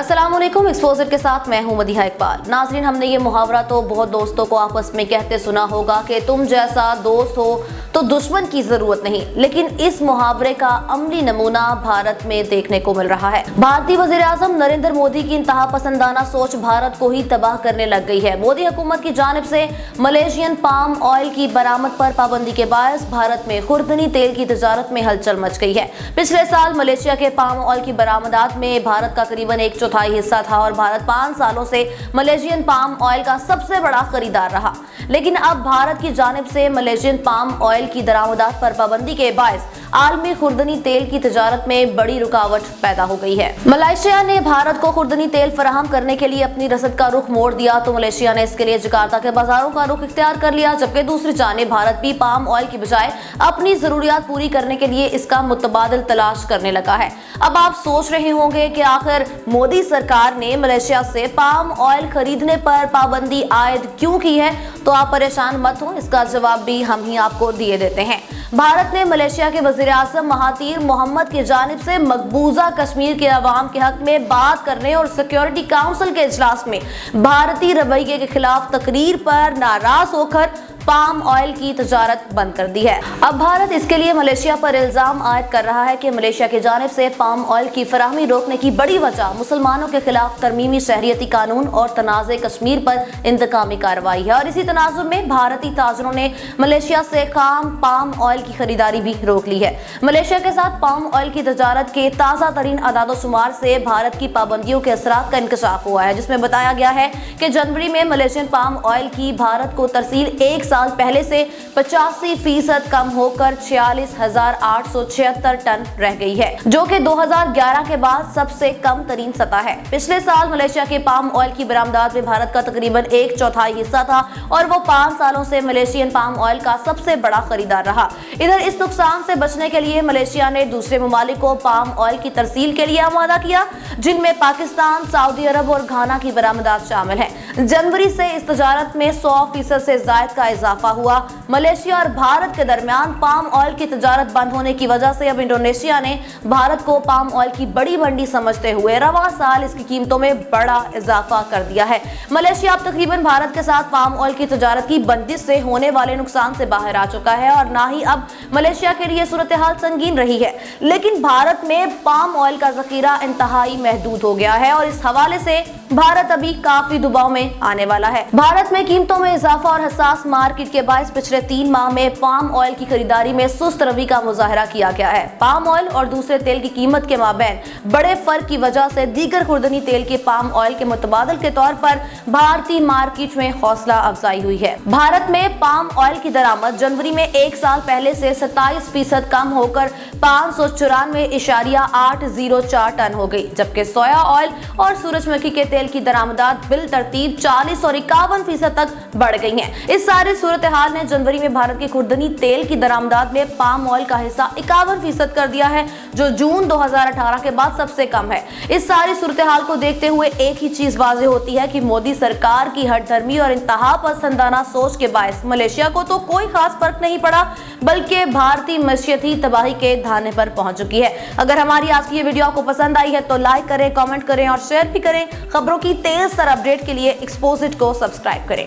अस्सलाम वालेकुम। एक्सपोजर के साथ मैं हूं मदीहा इकबाल। नाज़रीन, हमने ये मुहावरा तो बहुत दोस्तों को आपस में कहते सुना होगा कि तुम जैसा दोस्त हो तो दुश्मन की जरूरत नहीं, लेकिन इस मुहावरे का अमली नमूना भारत में देखने को मिल रहा है। भारतीय वजीर आजम नरेंद्र मोदी की इंतहा पसंदाना सोच भारत को ही तबाह करने लग गई है। मोदी हुकूमत की जानिब से मलेशियन पाम ऑयल की बरामद पर पाबंदी के बायस भारत में खुर्दनी तेल की तजारत में हलचल मच गई है। पिछले साल मलेशिया के पाम ऑयल की बरामदात में भारत का करीबन 1/4 हिस्सा था और भारत 5 सालों से मलेशियन पाम ऑयल का सबसे बड़ा खरीदार रहा। लेकिन अब भारत की जानिब से मलेशियन पाम ऑयल की दरामदात पर पाबंदी के बायस आलमी खुर्दनी तेल की तजारत में बड़ी रुकावट पैदा हो गई है। मलेशिया ने भारत को खुर्दनी तेल फराहम करने के लिए अपनी रसद का रुख मोड़ दिया तो मलेशिया ने इसके लिए जकार्ता के बाजारों का रुख इख्तियार कर लिया, जबकि दूसरी जानिब भारत भी पाम ऑयल की बजाय अपनी जरूरियात पूरी करने के लिए इसका मुतबादिल तलाश करने लगा है। अब आप सोच रहे होंगे कि आखिर मोदी सरकार ने मलेशिया से पाम ऑयल खरीदने पर पाबंदी आयद क्यों की है, तो आप परेशान मत हो, इसका जवाब भी हम ही आपको दिए देते हैं। भारत ने मलेशिया के वजीर आज़म महातीर मोहम्मद की जानिब से मकबूजा कश्मीर के अवाम के हक में बात करने और सिक्योरिटी काउंसिल के इजलास में भारतीय रवैये के खिलाफ तकरीर पर नाराज होकर पाम ऑयल की तजारत बंद कर दी है। अब भारत इसके लिए मलेशिया पर इल्जाम आयद कर रहा है कि मलेशिया की जानिब से पाम ऑयल की फराहमी रोकने की बड़ी वजह मुसलमानों के खिलाफ तरमीमी शहरियती कानून और तनाज़े कश्मीर पर इंतकामी कार्रवाई है। और इसी तनाजुर में भारतीय ताजरों ने मलेशिया से खाम पाम ऑयल की खरीदारी भी रोक ली है। मलेशिया के साथ पाम ऑयल की तजारत के ताज़ा तरीन अदाद-ओ-शुमार से भारत की पाबंदियों के असरात का इंकशाफ हुआ है, जिसमें बताया गया है कि जनवरी में मलेशियन पाम ऑयल की भारत को तरसील 1 साल पहले से 85% कम होकर 46,876 टन रह गई है, जो कि 2011 के बाद सबसे कम तरीन सतह है। पिछले साल मलेशिया के पाम ऑयल की बरामदात में भारत का तकरीबन 1/4 हिस्सा था और वो 5 सालों से मलेशियन पाम ऑयल का सबसे बड़ा खरीदार रहा। इधर इस नुकसान से बचने के लिए मलेशिया ने दूसरे ममालिक को पाम ऑयल की तरसील के लिए आमादा किया, जिनमें पाकिस्तान, सऊदी अरब और घाना की बरामदात शामिल है। जनवरी से इस तजारत में 100% से ज्यादा का इजाफा हुआ। मलेशिया और भारत के दरमियान पाम ऑयल की तजारत बंद होने की वजह से अब इंडोनेशिया ने भारत को पाम ऑयल की बड़ी मंडी समझते हुए रवां साल इसकी कीमतों में बड़ा इजाफा कर दिया है। मलेशिया अब तकरीबन भारत के साथ पाम ऑयल की तजारत की बंदिश से होने वाले नुकसान से बाहर आ चुका है और ना ही अब मलेशिया के लिए सूरत हाल संगीन रही है। लेकिन भारत में पाम ऑयल का जखीरा इंतहाई महदूद हो गया है और इस हवाले से भारत अभी काफी दबाव में आने वाला है। भारत में कीमतों में इजाफा और हसास मार्केट के बायस पिछले 3 माह में पाम ऑयल की खरीदारी में सुस्त रवि का मुजाहरा किया गया है। पाम ऑयल और दूसरे तेल की कीमत के माबैन बड़े फर्क की वजह से दीगर खुर्दनी तेल के पाम ऑयल के मुतबादल के तौर पर भारतीय मार्केट में हौसला अफजाई हुई है। भारत में पाम ऑयल की दरामद जनवरी में 1 साल पहले से 27% कम होकर 594.804 टन हो गई, जबकि सोया ऑयल और सूरजमुखी के तेल की दरामदात बिल तरतीब 40 और 51% तक बढ़ गई हैं। इस सारी सूरत हाल ने जनवरी में भारत के खुर्दनी तेल की दरामदात में पाम ऑयल का हिस्सा 51% कर दिया है, जो जून 2018 के बाद सबसे कम है। इस सारी सूरत हाल को देखते हुए एक ही चीज वाज़ेह होती है कि मोदी सरकार की हठधर्मी और इंतहा पसंदाना सोच के बायस मलेशिया को तो कोई खास फर्क नहीं पड़ा, बल्कि भारतीय मईशत ही तबाही के धाने पर पहुंच चुकी है। अगर हमारी आज की ये वीडियो आपको पसंद आई है तो लाइक करें, कमेंट करें और शेयर भी करें। खबरों की तेज तर अपडेट के लिए एक्सपोजिट को सब्सक्राइब करें।